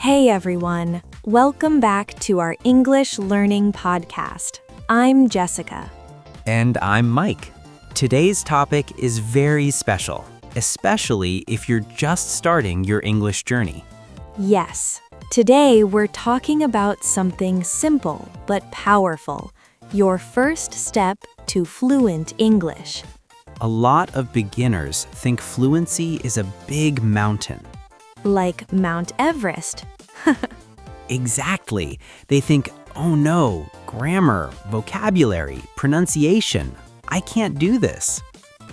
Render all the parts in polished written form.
Hey everyone, welcome back to our English Learning Podcast. I'm Jessica. And I'm Mike. Today's topic is very special, especially if you're just starting your English journey. Yes, today we're talking about something simple but powerful, your first step to fluent English. A lot of beginners think fluency is a big mountain. Like Mount Everest. Exactly. They think, oh no, grammar, vocabulary, pronunciation. I can't do this.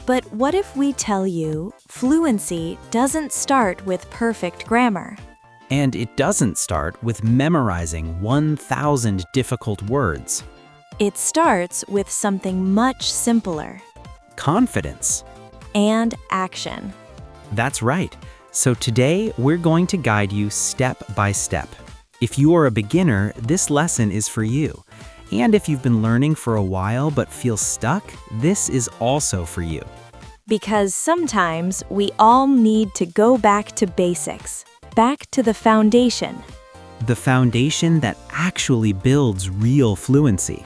But what if we tell you fluency doesn't start with perfect grammar? And it doesn't start with memorizing 1,000 difficult words. It starts with something much simpler. Confidence. And action. That's right. So today, we're going to guide you step by step. If you are a beginner, this lesson is for you. And if you've been learning for a while but feel stuck, this is also for you. Because sometimes we all need to go back to basics, back to the foundation. The foundation that actually builds real fluency.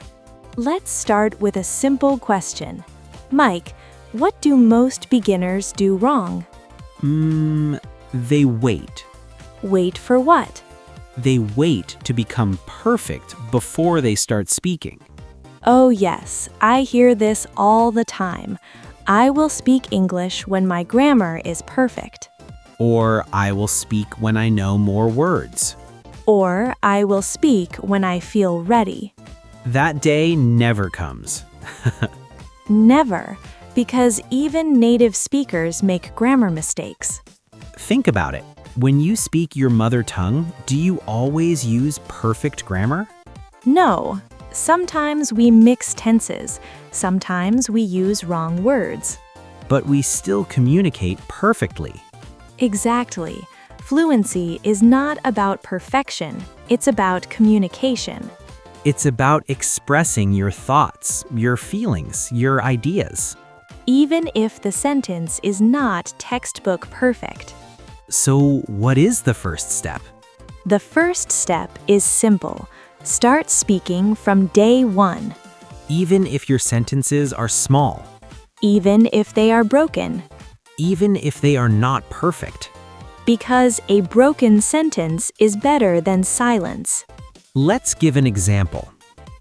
Let's start with a simple question. Mike, what do most beginners do wrong? They wait. Wait for what? They wait to become perfect before they start speaking. Oh yes, I hear this all the time. I will speak English when my grammar is perfect. Or I will speak when I know more words. Or I will speak when I feel ready. That day never comes. Never, because even native speakers make grammar mistakes. Think about it. When you speak your mother tongue, do you always use perfect grammar? No, sometimes we mix tenses. Sometimes we use wrong words. But we still communicate perfectly. Exactly. Fluency is not about perfection. It's about communication. It's about expressing your thoughts, your feelings, your ideas. Even if the sentence is not textbook perfect. So, what is the first step? The first step is simple. Start speaking from day one. Even if your sentences are small. Even if they are broken. Even if they are not perfect. Because a broken sentence is better than silence. Let's give an example.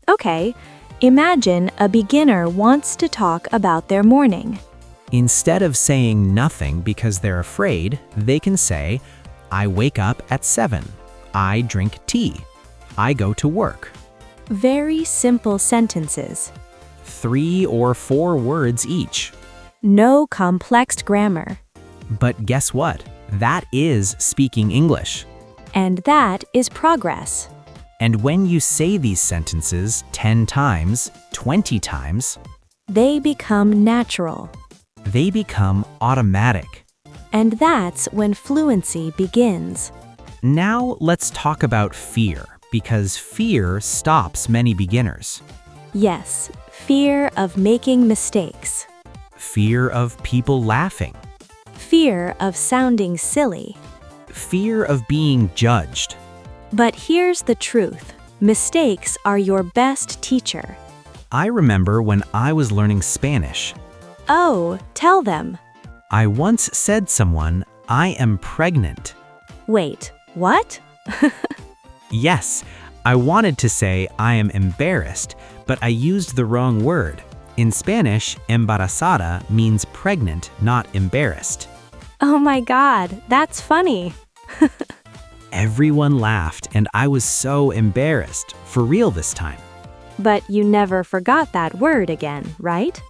Okay, imagine a beginner wants to talk about their morning. Instead of saying nothing because they're afraid, they can say, I wake up at 7. I drink tea. I go to work. Very simple sentences. 3 or 4 words each. No complex grammar. But guess what? That is speaking English. And that is progress. And when you say these sentences 10 times, 20 times, they become natural. They become automatic. And that's when fluency begins. Now let's talk about fear, because fear stops many beginners. Yes, fear of making mistakes. Fear of people laughing. Fear of sounding silly. Fear of being judged. But here's the truth. Mistakes are your best teacher. I remember when I was learning Spanish. Oh, tell them. I once said someone, I am pregnant. Wait, what? Yes, I wanted to say I am embarrassed, but I used the wrong word. In Spanish, embarazada means pregnant, not embarrassed. Oh my God, that's funny. Everyone laughed and I was so embarrassed, for real this time. But you never forgot that word again, right?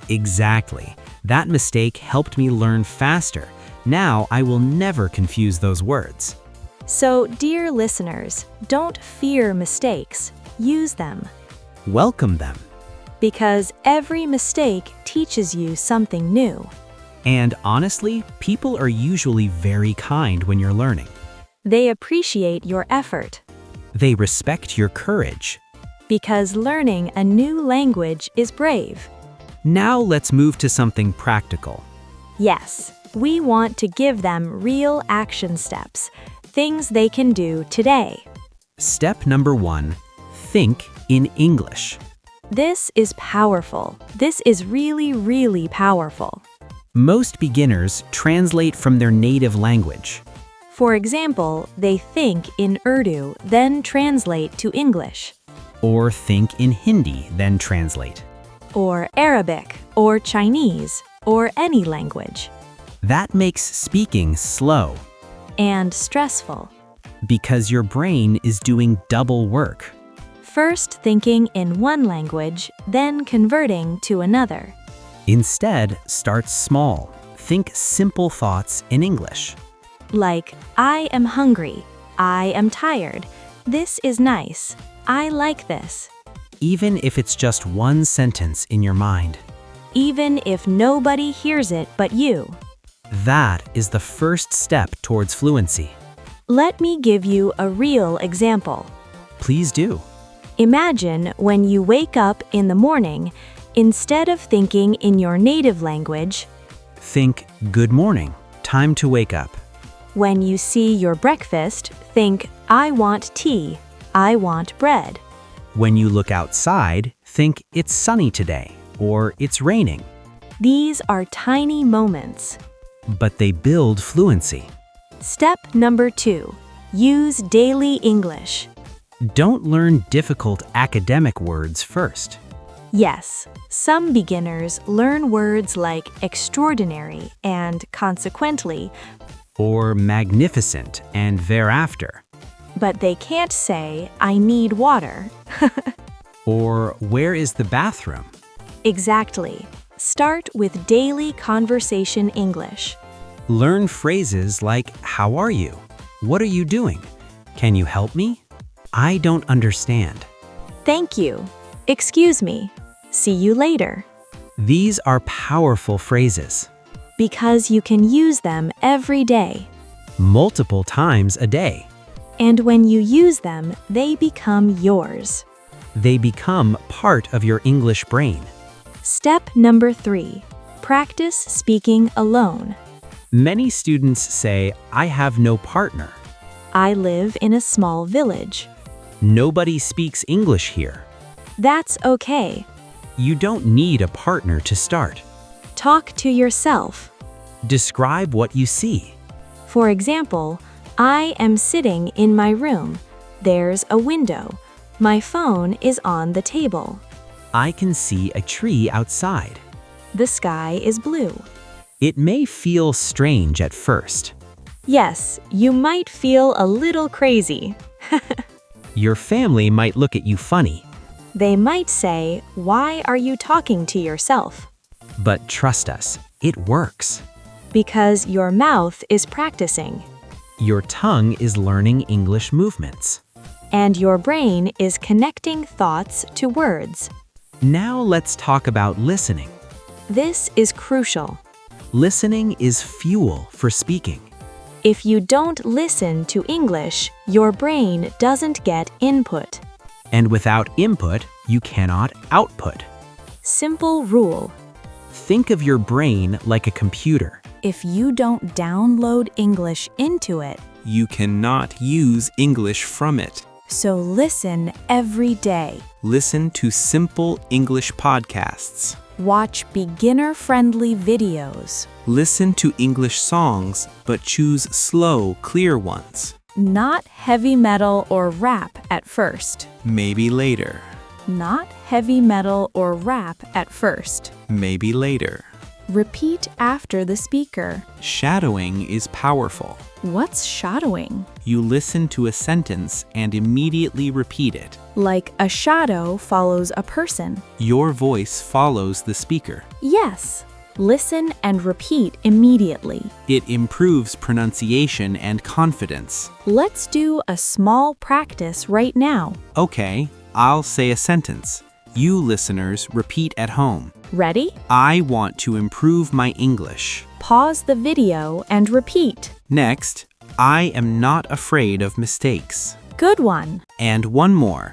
Exactly. That mistake helped me learn faster. Now I will never confuse those words. So, dear listeners, don't fear mistakes. Use them. Welcome them. Because every mistake teaches you something new. And honestly, people are usually very kind when you're learning. They appreciate your effort. They respect your courage. Because learning a new language is brave. Now let's move to something practical. Yes, we want to give them real action steps. Things they can do today. Step number 1, think in English. This is powerful. This is really, really powerful. Most beginners translate from their native language. For example, they think in Urdu, then translate to English. Or think in Hindi, then translate. Or Arabic, or Chinese, or any language. That makes speaking slow And stressful. because your brain is doing double work. First thinking in one language, then converting to another. Instead, start small. Think simple thoughts in English. Like, I am hungry. I am tired. This is nice. I like this. Even if it's just one sentence in your mind. Even if nobody hears it but you. That is the first step towards fluency. Let me give you a real example. Please do. Imagine when you wake up in the morning, instead of thinking in your native language, Think, good morning, time to wake up. when you see your breakfast, think, I want tea, I want bread. When you look outside, think it's sunny today or it's raining. These are tiny moments. But they build fluency. Step number 2, use daily English. Don't learn difficult academic words first. Yes, some beginners learn words like extraordinary and consequently, Or magnificent and thereafter. but they can't say, I need water. Or where is the bathroom? Exactly. Start with daily conversation English. Learn phrases like, how are you? What are you doing? Can you help me? I don't understand. Thank you. Excuse me. See you later. These are powerful phrases. Because you can use them every day. Multiple times a day. And when you use them, they become yours. They become part of your English brain. Step number 3, practice speaking alone. Many students say, I have no partner. I live in a small village. Nobody speaks English here. That's okay. You don't need a partner to start. Talk to yourself. Describe what you see. For example, I am sitting in my room. There's a window. My phone is on the table. I can see a tree outside. The sky is blue. It may feel strange at first. Yes, you might feel a little crazy. Your family might look at you funny. They might say, why are you talking to yourself? But trust us, it works. Because your mouth is practicing. Your tongue is learning English movements. And your brain is connecting thoughts to words. Now let's talk about listening. This is crucial. Listening is fuel for speaking. If you don't listen to English, your brain doesn't get input. And without input, you cannot output. Simple rule. Think of your brain like a computer. If you don't download English into it, You cannot use English from it. so listen every day. Listen to simple English podcasts. Watch beginner-friendly videos. Listen to English songs, but choose slow, clear ones. Not heavy metal or rap at first. Maybe later. Not heavy metal or rap at first. Maybe later. Repeat after the speaker. Shadowing is powerful. What's shadowing? You listen to a sentence and immediately repeat it. Like a shadow follows a person. Your voice follows the speaker. Yes. Listen and repeat immediately. It improves pronunciation and confidence. Let's do a small practice right now. Okay, I'll say a sentence. You listeners repeat at home. Ready? I want to improve my English. Pause the video and repeat. Next, I am not afraid of mistakes. Good one. And one more.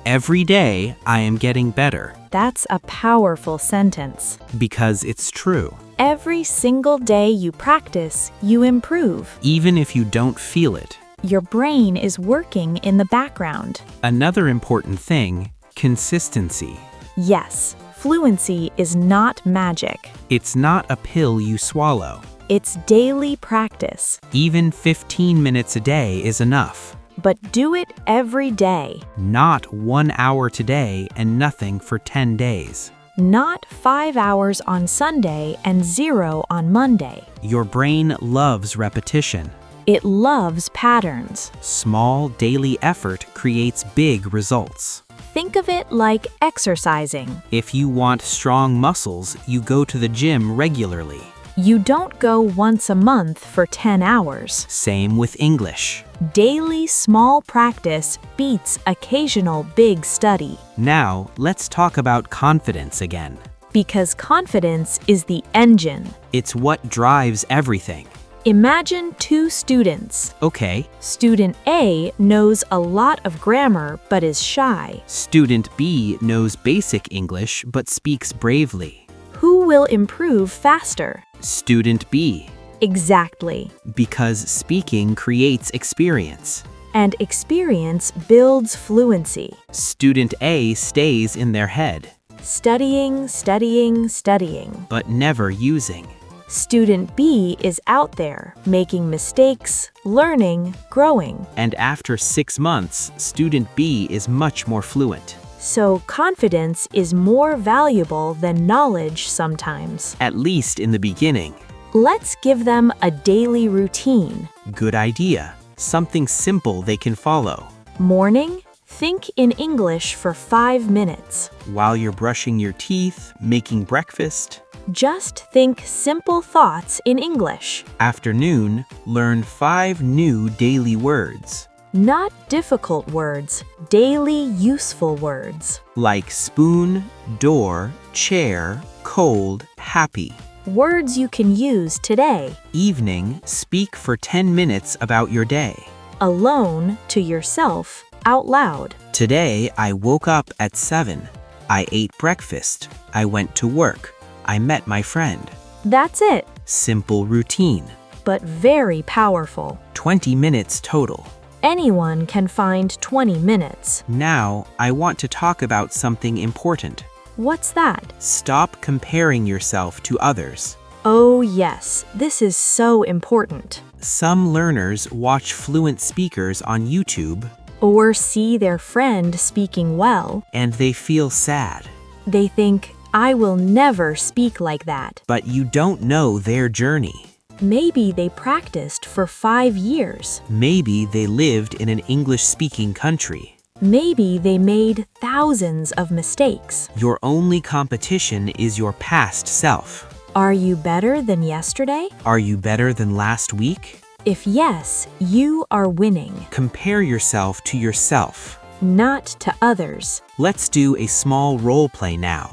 Every day I am getting better. That's a powerful sentence. Because it's true. Every single day you practice, you improve. Even if you don't feel it. Your brain is working in the background. Another important thing, consistency. Yes, fluency is not magic. It's not a pill you swallow. It's daily practice. Even 15 minutes a day is enough. But do it every day. Not 1 hour today and nothing for 10 days. Not 5 hours on Sunday and 0 on Monday. Your brain loves repetition. It loves patterns. Small daily effort creates big results. Think of it like exercising. If you want strong muscles, you go to the gym regularly. You don't go once a month for 10 hours. Same with English. Daily small practice beats occasional big study. Now, let's talk about confidence again. Because confidence is the engine. It's what drives everything. Imagine two students. Okay, Student A knows a lot of grammar but is shy. student B knows basic English but speaks bravely. Who will improve faster? Student B, Exactly. because speaking creates experience. And experience builds fluency. Student A stays in their head, Studying, studying, studying. but never using. Student B is out there, making mistakes, learning, growing. And after 6 months, student B is much more fluent. So confidence is more valuable than knowledge sometimes. At least in the beginning. Let's give them a daily routine. Good idea. Something simple they can follow. Morning, think in English for 5 minutes. While you're brushing your teeth, making breakfast. Just think simple thoughts in English. Afternoon, learn 5 new daily words. Not difficult words, daily useful words. Like spoon, door, chair, cold, happy. Words you can use today. Evening, speak for 10 minutes about your day. Alone, to yourself, out loud. Today, I woke up at 7. I ate breakfast. I went to work. I met my friend. That's it, Simple routine. but very powerful. 20 minutes total. Anyone can find 20 minutes. Now, I want to talk about something important. What's that? Stop comparing yourself to others. Oh yes, this is so important. Some learners watch fluent speakers on YouTube, Or see their friend speaking well. and they feel sad. They think, I will never speak like that. But you don't know their journey. Maybe they practiced for 5 years. Maybe they lived in an English-speaking country. Maybe they made thousands of mistakes. Your only competition is your past self. Are you better than yesterday? Are you better than last week? If yes, you are winning, Compare yourself to yourself. not to others. Let's do a small role play now.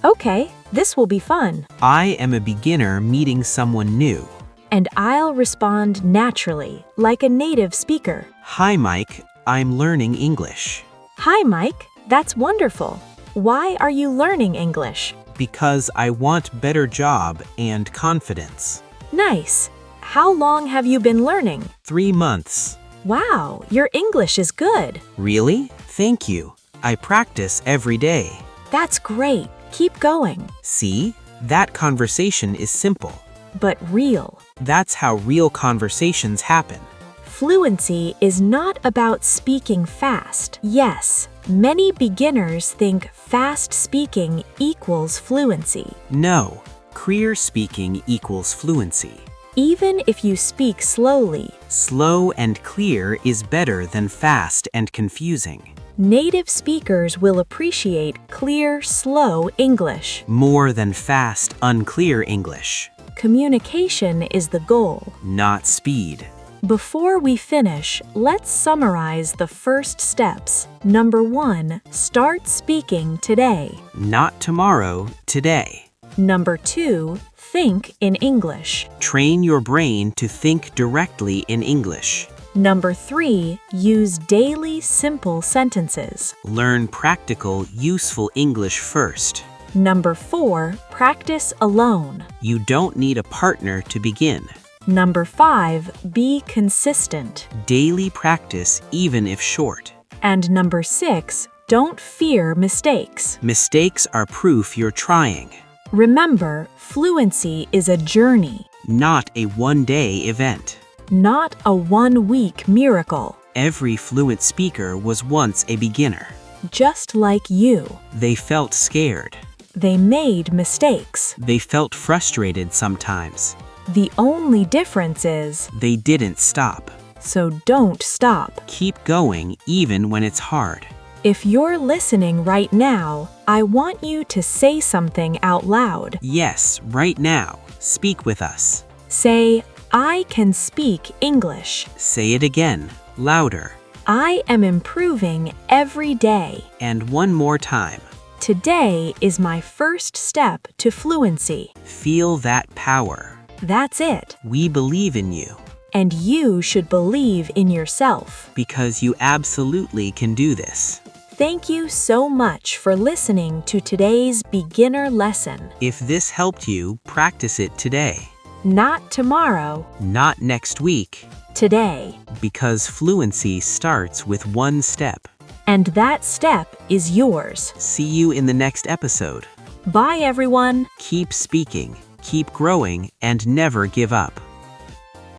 Okay, this will be fun. I am a beginner meeting someone new. And I'll respond naturally, like a native speaker. Hi, Mike. I'm learning English. Hi, Mike. That's wonderful. Why are you learning English? Because I want better job and confidence. Nice. How long have you been learning? 3 months. Wow, your English is good. Really? Thank you. I practice every day. That's great. Keep going. See? That conversation is simple. But real. That's how real conversations happen. Fluency is not about speaking fast. Yes, many beginners think fast speaking equals fluency. No, clear speaking equals fluency. Even if you speak slowly, Slow and clear is better than fast and confusing. native speakers will appreciate clear, slow English. More than fast, unclear English. Communication is the goal. Not speed. Before we finish, let's summarize the first steps. Number 1, start speaking today. Not tomorrow, today. Number 2, think in English. Train your brain to think directly in English. Number 3, use daily simple sentences. Learn practical, useful English first. Number 4, practice alone. You don't need a partner to begin. Number 5, be consistent. Daily practice, even if short. And number 6, don't fear mistakes. Mistakes are proof you're trying, Remember, fluency is a journey, not a one-day event. not a one-week miracle. Every fluent speaker was once a beginner. Just like you, They felt scared. they made mistakes. They felt frustrated sometimes. The only difference is, They didn't stop. so don't stop. Keep going even when it's hard. If you're listening right now, I want you to say something out loud. Yes, right now. Speak with us. Say, I can speak English. Say it again, louder. I am improving every day. And one more time. Today is my first step to fluency. Feel that power. That's it. We believe in you And you should believe in yourself. because you absolutely can do this. Thank you so much for listening to today's beginner lesson. If this helped you, practice it today, Not tomorrow, not next week, today. because fluency starts with one step. And that step is yours. See you in the next episode. Bye, everyone. Keep speaking, keep growing, and never give up.